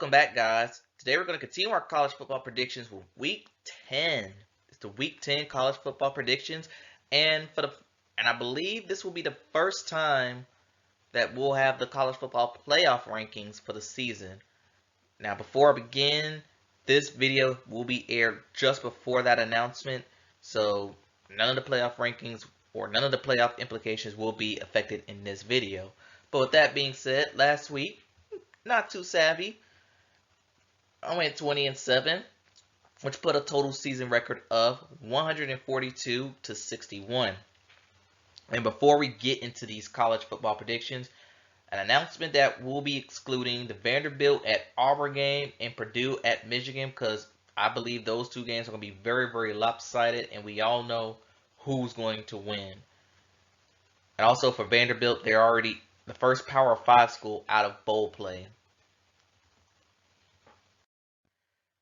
Welcome back, guys. Today we're going to continue our college football predictions with Week 10. It's the Week 10 college football predictions, and I believe this will be the first time that we'll have the college football playoff rankings for the season. Now, before I begin, this video will be aired just before that announcement, so none of the playoff rankings or none of the playoff implications will be affected in this video. But with that being said, last week, not too savvy. I went 20-7, which put a total season record of 142 to 61. And before we get into these college football predictions, an announcement that we'll be excluding the Vanderbilt at Auburn game and Purdue at Michigan, because I believe those two games are going to be very, very lopsided, and we all know who's going to win. And also for Vanderbilt, they're already the first Power 5 school out of bowl play.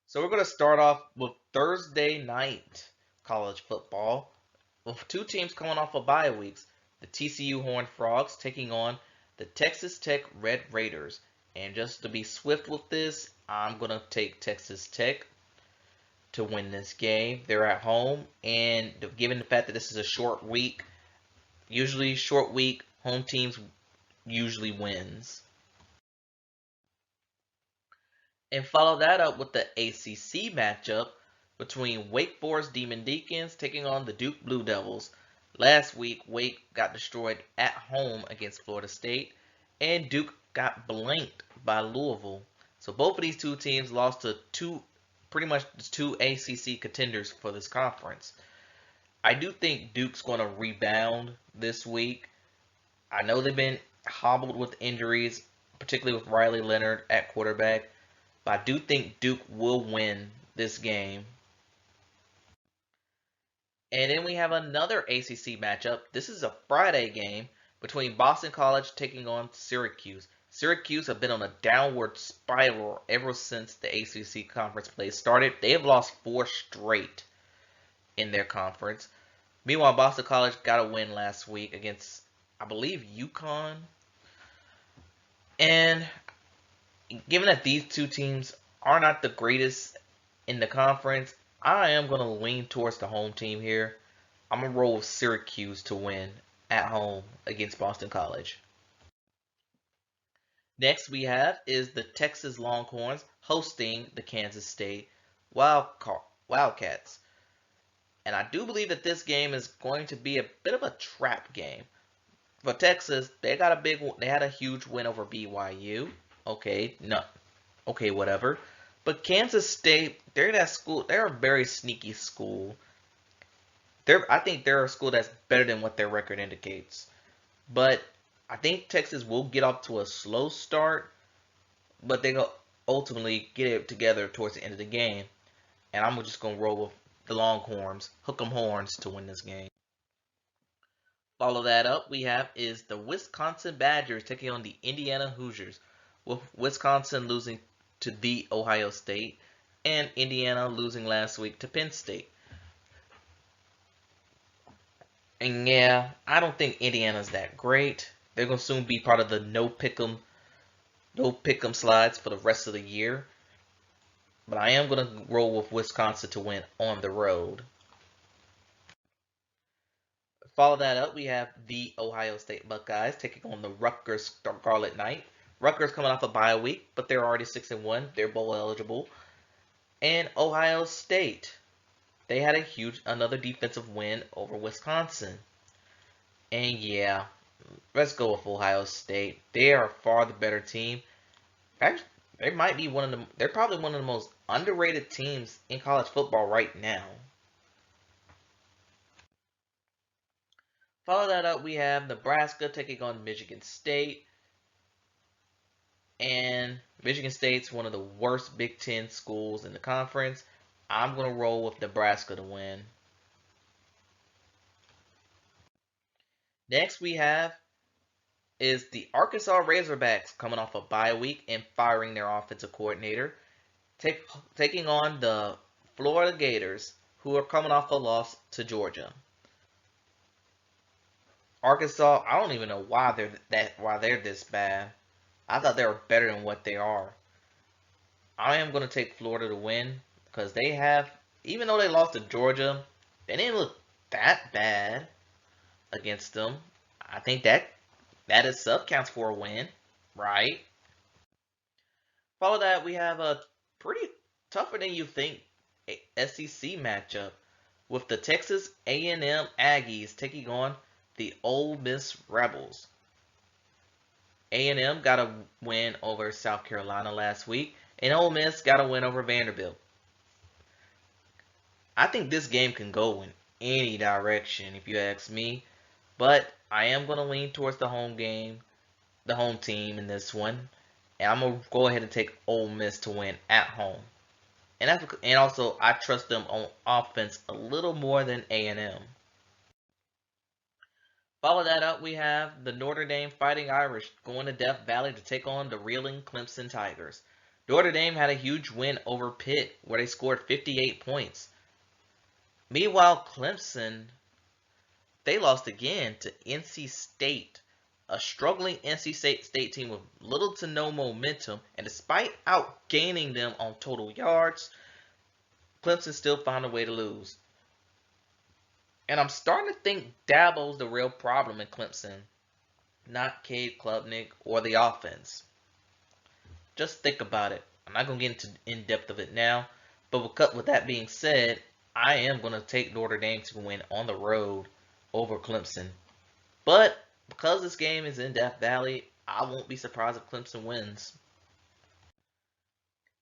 So we're going to start off with Thursday night college football with two teams coming off of bye weeks. The TCU Horned Frogs taking on the Texas Tech Red Raiders. And just to be swift with this, I'm going to take Texas Tech to win this game. They're at home, and given the fact that this is a short week, usually short week, home teams usually wins. And follow that up with the ACC matchup between Wake Forest Demon Deacons taking on the Duke Blue Devils. Last week, Wake got destroyed at home against Florida State, and Duke got blanked by Louisville. So both of these two teams lost to pretty much two ACC contenders for this conference. I do think Duke's going to rebound this week. I know they've been hobbled with injuries, particularly with Riley Leonard at quarterback. But I do think Duke will win this game. And then we have another ACC matchup. This is a Friday game between Boston College taking on Syracuse. Syracuse have been on a downward spiral ever since the ACC conference play started. They have lost 4 straight in their conference. Meanwhile, Boston College got a win last week against, I believe, UConn. And given that these two teams are not the greatest in the conference, I am going to lean towards the home team here. I'm going to roll with Syracuse to win at home against Boston College. Next we have is the Texas Longhorns hosting the Kansas State Wildcats. And I do believe that this game is going to be a bit of a trap game. For Texas, they had a huge win over BYU. Okay, whatever. But Kansas State, they're that school. They're a very sneaky school. I think they're a school that's better than what their record indicates. But I think Texas will get off to a slow start, but they'll ultimately get it together towards the end of the game. And I'm just going to roll with the Longhorns, hook 'em horns to win this game. Follow that up, we have is the Wisconsin Badgers taking on the Indiana Hoosiers, with Wisconsin losing to the Ohio State and Indiana losing last week to Penn State. And yeah, I don't think Indiana's that great. They're going to soon be part of the no pick'em slides for the rest of the year. But I am going to roll with Wisconsin to win on the road. Follow that up, we have the Ohio State Buckeyes taking on the Rutgers Scarlet Knight. Rutgers coming off a bye week, but they're already 6-1. They're bowl eligible. And Ohio State, they had another defensive win over Wisconsin. And yeah, let's go with Ohio State. They are far the better team. Actually, they're probably one of the most underrated teams in college football right now. Follow that up, we have Nebraska taking on Michigan State. And Michigan State's one of the worst Big Ten schools in the conference. I'm going to roll with Nebraska to win. Next we have is the Arkansas Razorbacks coming off a bye week and firing their offensive coordinator. Taking on the Florida Gators, who are coming off a loss to Georgia. Arkansas, I don't even know why they're this bad. I thought they were better than what they are. I am going to take Florida to win because they have, even though they lost to Georgia, they didn't look that bad against them. I think that itself counts for a win, right? Follow that, we have a pretty tougher than you think SEC matchup with the Texas A&M Aggies taking on the Ole Miss Rebels. A&M got a win over South Carolina last week, and Ole Miss got a win over Vanderbilt. I think this game can go in any direction if you ask me, but I am going to lean towards the home team in this one, and I'm going to go ahead and take Ole Miss to win at home. And also I trust them on offense a little more than A&M. Follow that up, we have the Notre Dame Fighting Irish going to Death Valley to take on the reeling Clemson Tigers. Notre Dame had a huge win over Pitt where they scored 58 points. Meanwhile, Clemson, they lost again to NC State, a struggling NC State team with little to no momentum, and despite outgaining them on total yards, Clemson still found a way to lose. And I'm starting to think Dabo's the real problem in Clemson, not Cade Klubnik or the offense. Just think about it. I'm not going to get into in depth of it now, but with that being said, I am going to take Notre Dame to win on the road over Clemson. But because this game is in Death Valley, I won't be surprised if Clemson wins.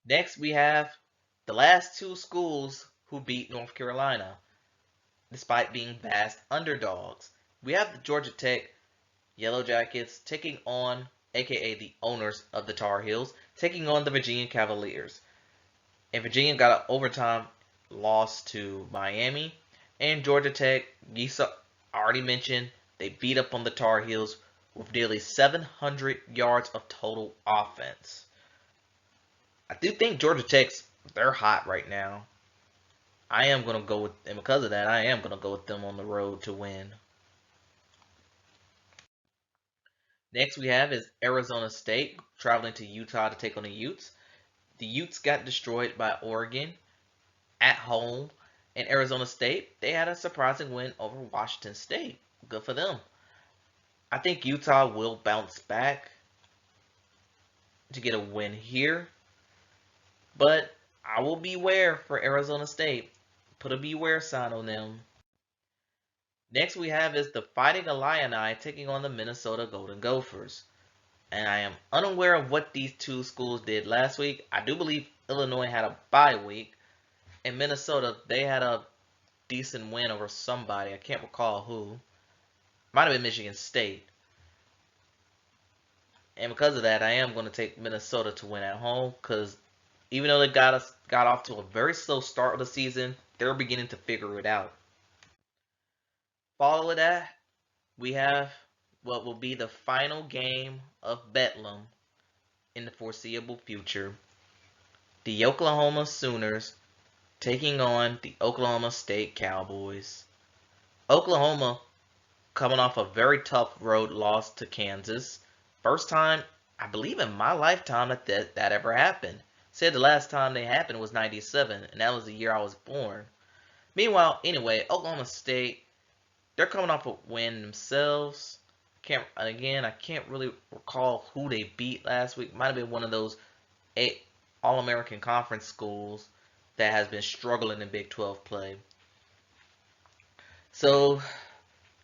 Next, we have the last two schools who beat North Carolina, despite being vast underdogs. We have the Georgia Tech Yellow Jackets taking on, aka the owners of the Tar Heels, taking on the Virginia Cavaliers. And Virginia got an overtime loss to Miami. And Georgia Tech, Gisa already mentioned, they beat up on the Tar Heels with nearly 700 yards of total offense. I do think Georgia Tech's, they're hot right now. I am going to go with, and because of that, I am going to go with them on the road to win. Next we have is Arizona State traveling to Utah to take on the Utes. The Utes got destroyed by Oregon at home, and Arizona State, they had a surprising win over Washington State. Good for them. I think Utah will bounce back to get a win here, but I will beware for Arizona State. Put a beware sign on them. Next we have is the Fighting Illini taking on the Minnesota Golden Gophers. And I am unaware of what these two schools did last week. I do believe Illinois had a bye week. And Minnesota, they had a decent win over somebody. I can't recall who. Might have been Michigan State. And because of that, I am going to take Minnesota to win at home. Because even though they got off to a very slow start of the season, they're beginning to figure it out. Follow that, we have what will be the final game of Bedlam in the foreseeable future. The Oklahoma Sooners taking on the Oklahoma State Cowboys. Oklahoma coming off a very tough road loss to Kansas. First time, I believe in my lifetime that ever happened. Said the last time they happened was 97, and that was the year I was born. Meanwhile, anyway, Oklahoma State, they're coming off a win themselves. I can't really recall who they beat last week. Might have been one of those All-American Conference schools that has been struggling in Big 12 play. So,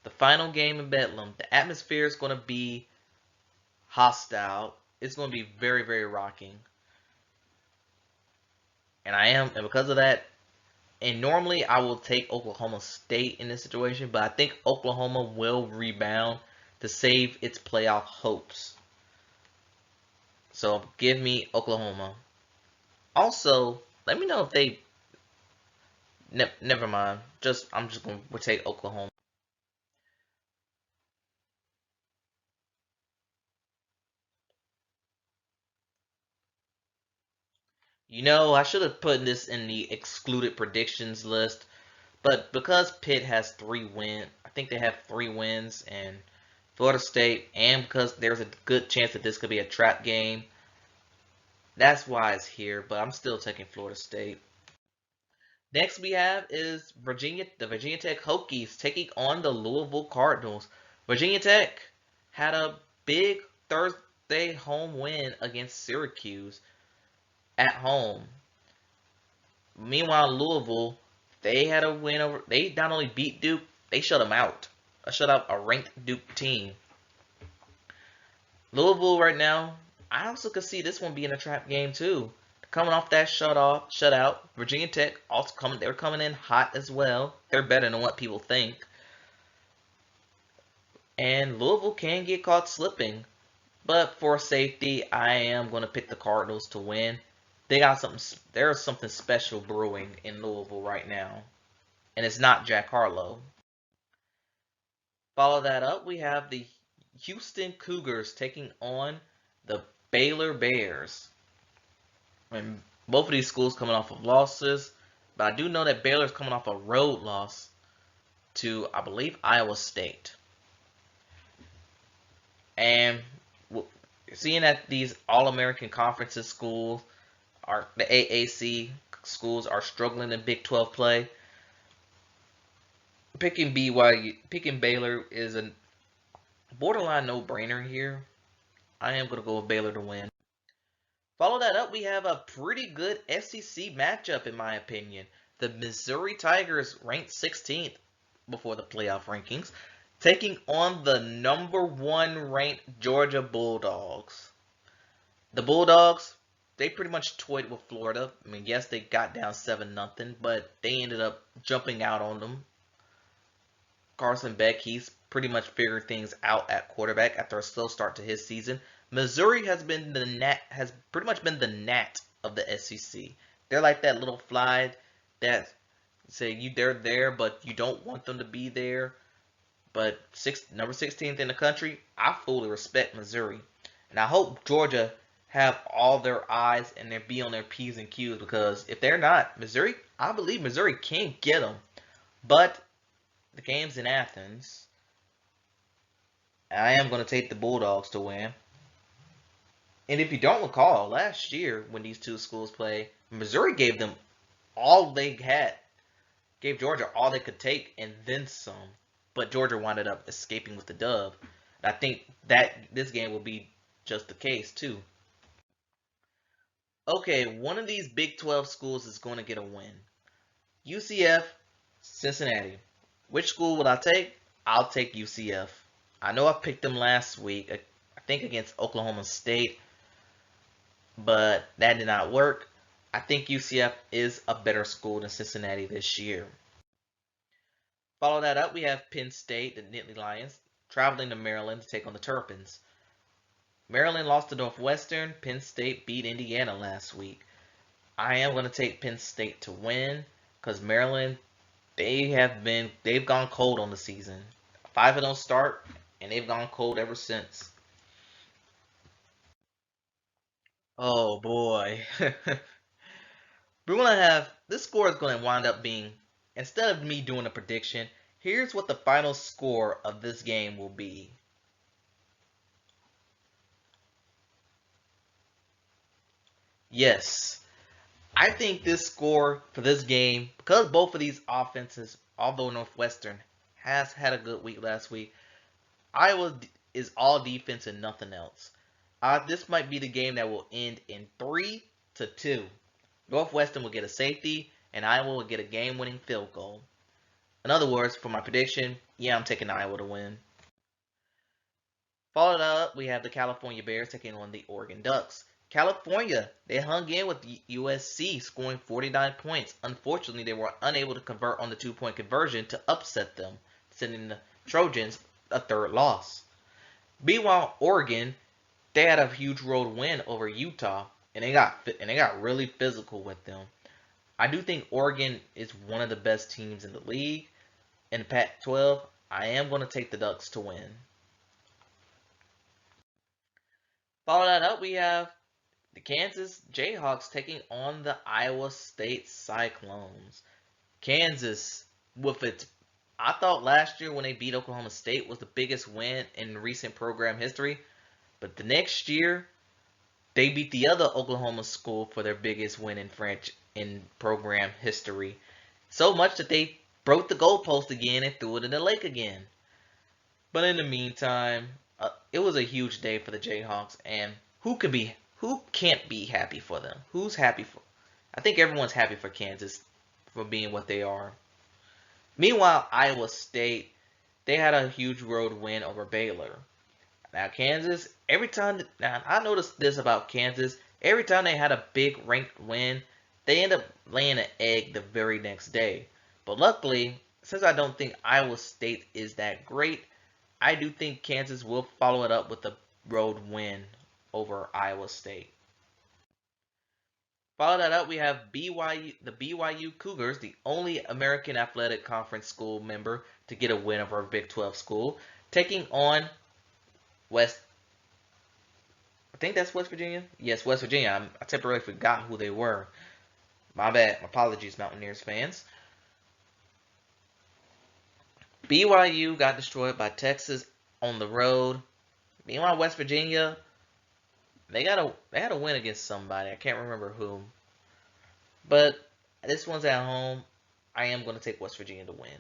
the final game in Bedlam, the atmosphere is going to be hostile. It's going to be very, very rocking. And because of that, and normally I will take Oklahoma State in this situation, but I think Oklahoma will rebound to save its playoff hopes. So give me Oklahoma. Also, let me know if they... never mind. I'm just going to take Oklahoma. You know, I should have put this in the excluded predictions list, but because Pitt has 3 wins, I think they have 3 wins, and Florida State, and because there's a good chance that this could be a trap game, That's why it's here, but I'm still taking Florida State. Next we have is the Virginia Tech Hokies taking on the Louisville Cardinals. Virginia Tech had a big Thursday home win against Syracuse at home. Meanwhile, Louisville, they had a win over. They not only beat Duke, they shut them out. Shut out a ranked Duke team. Louisville right now, I also could see this one being a trap game too. Coming off that shutout, Virginia Tech also coming. They're coming in hot as well. They're better than what people think. And Louisville can get caught slipping, but for safety, I am going to pick the Cardinals to win. They got something. There's something special brewing in Louisville right now, and it's not Jack Harlow. Follow that up, we have the Houston Cougars taking on the Baylor Bears. And both of these schools coming off of losses, but I do know that Baylor's coming off a road loss to, I believe, Iowa State. And seeing that these All-American Conferences schools, the AAC schools are struggling in Big 12 play, picking Baylor is a borderline no-brainer here. I am going to go with Baylor to win. Follow that up, we have a pretty good SEC matchup in my opinion. The Missouri Tigers, ranked 16th before the playoff rankings, taking on the #1 ranked Georgia Bulldogs. The Bulldogs, they pretty much toyed with Florida. I mean, yes, they got down 7-0, but they ended up jumping out on them. Carson Beck, he's pretty much figured things out at quarterback after a slow start to his season. Missouri has pretty much been the gnat of the SEC. They're like that little fly that they're there, but you don't want them to be there. But number 16th in the country, I fully respect Missouri, and I hope Georgia have all their eyes and they be on their P's and Q's, because if they're not, Missouri, I believe Missouri can get them. But the game's in Athens. I am going to take the Bulldogs to win. And if you don't recall, last year when these two schools played, Missouri gave them all they had. Gave Georgia all they could take and then some. But Georgia wound up escaping with the dub. I think that this game will be just the case too. Okay, one of these Big 12 schools is going to get a win. UCF, Cincinnati. Which school will I take? I'll take UCF. I know I picked them last week, I think against Oklahoma State, but that did not work. I think UCF is a better school than Cincinnati this year. Follow that up, we have Penn State, the Nittany Lions, traveling to Maryland to take on the Terrapins. Maryland lost to Northwestern. Penn State beat Indiana last week. I am going to take Penn State to win because Maryland, they've gone cold on the season. 5-0 start, and they've gone cold ever since. Oh boy. We're going to have, this score is going to wind up being, instead of me doing a prediction, here's what the final score of this game will be. Yes, I think this score for this game, because both of these offenses, although Northwestern has had a good week last week, Iowa is all defense and nothing else. This might be the game that will end in 3-2. Northwestern will get a safety, and Iowa will get a game-winning field goal. In other words, for my prediction, yeah, I'm taking Iowa to win. Followed up, we have the California Bears taking on the Oregon Ducks. California, they hung in with USC, scoring 49 points. Unfortunately, they were unable to convert on the 2-point conversion to upset them, sending the Trojans a third loss. Meanwhile, Oregon, they had a huge road win over Utah, and they got really physical with them. I do think Oregon is one of the best teams in the league. In the Pac-12, I am going to take the Ducks to win. Follow that up, we have the Kansas Jayhawks taking on the Iowa State Cyclones. Kansas, I thought last year when they beat Oklahoma State was the biggest win in recent program history. But the next year, they beat the other Oklahoma school for their biggest win in program history. So much that they broke the goalpost again and threw it in the lake again. But in the meantime, it was a huge day for the Jayhawks, and who can't be happy for them? Who's happy for? I think everyone's happy for Kansas for being what they are. Meanwhile, Iowa State, they had a huge road win over Baylor. Now Kansas, now I noticed this about Kansas, every time they had a big ranked win, they end up laying an egg the very next day. But luckily, since I don't think Iowa State is that great, I do think Kansas will follow it up with a road win over Iowa State. Follow that up, we have the BYU Cougars, the only American Athletic Conference school member to get a win over a Big 12 school, taking on West. I think that's West Virginia. Yes, West Virginia. I temporarily forgot who they were. My bad. Apologies, Mountaineers fans. BYU got destroyed by Texas on the road. Meanwhile, West Virginia, they had a win against somebody. I can't remember who. But this one's at home. I am going to take West Virginia to win.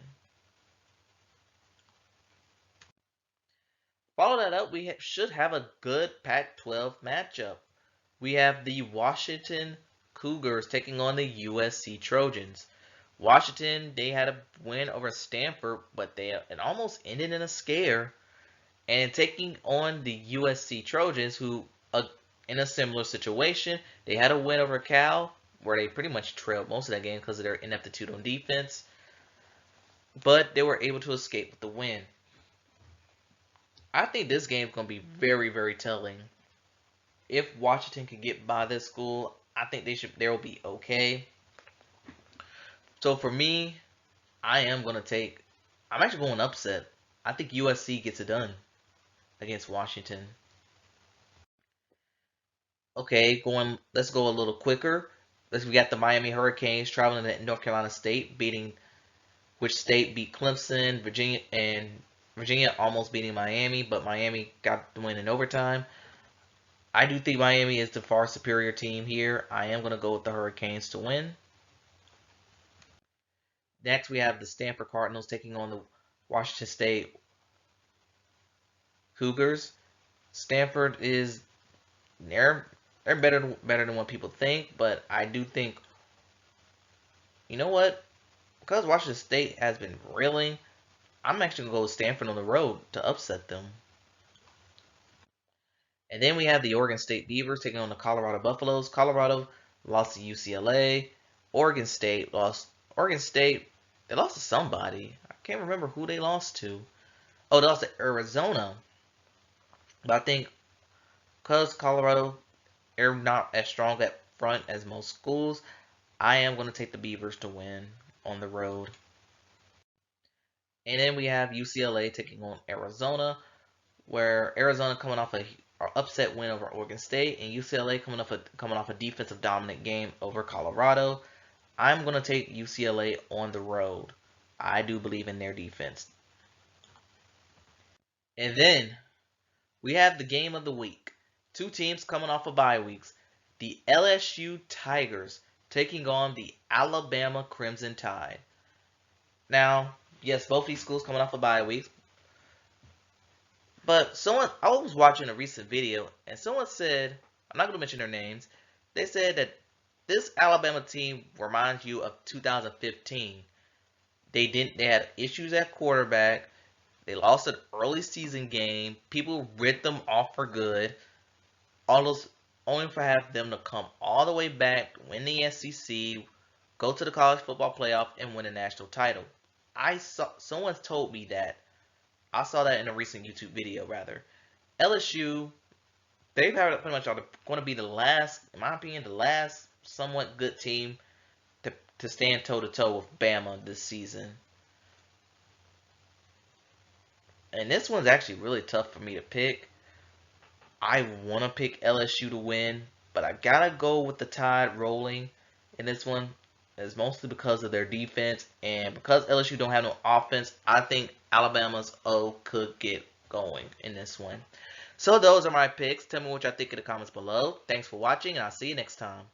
Follow that up, we should have a good Pac-12 matchup. We have the Washington Cougars taking on the USC Trojans. Washington, they had a win over Stanford, but it almost ended in a scare. And taking on the USC Trojans, who, in a similar situation, they had a win over Cal, where they pretty much trailed most of that game because of their ineptitude on defense. But they were able to escape with the win. I think this game is going to be very, very telling. If Washington can get by this school, I think they'll be okay. So for me, I'm actually going upset. I think USC gets it done against Washington. Okay, let's go a little quicker. We got the Miami Hurricanes traveling to North Carolina State, which state beat Clemson, Virginia almost beating Miami, but Miami got the win in overtime. I do think Miami is the far superior team here. I am going to go with the Hurricanes to win. Next, we have the Stanford Cardinals taking on the Washington State Cougars. Stanford they're better than what people think, but I do think, you know what? Because Washington State has been reeling, I'm actually going to go with Stanford on the road to upset them. And then we have the Oregon State Beavers taking on the Colorado Buffaloes. Colorado lost to UCLA. Oregon State, they lost to somebody. I can't remember who they lost to. Oh, they lost to Arizona. But I think because Colorado, they're not as strong up front as most schools, I am going to take the Beavers to win on the road. And then we have UCLA taking on Arizona, where Arizona coming off an upset win over Oregon State, and UCLA coming off a defensive dominant game over Colorado. I'm going to take UCLA on the road. I do believe in their defense. And then we have the game of the week. Two teams coming off of bye weeks. The LSU Tigers taking on the Alabama Crimson Tide. Now, yes, both these schools coming off of bye weeks. But I was watching a recent video, and someone said, I'm not going to mention their names, they said that this Alabama team reminds you of 2015. They had issues at quarterback. They lost an early season game. People ripped them off for good. Only for have them to come all the way back, win the SEC, go to the college football playoff, and win a national title. Someone told me that. I saw that in a recent YouTube video, rather. LSU, they've had pretty much going to be the last, in my opinion, the last somewhat good team to stand toe-to-toe with Bama this season. And this one's actually really tough for me to pick. I want to pick LSU to win, but I gotta go with the Tide rolling in this one. It's mostly because of their defense, and because LSU don't have no offense, I think Alabama's O could get going in this one. So those are my picks. Tell me what y'all think in the comments below. Thanks for watching, and I'll see you next time.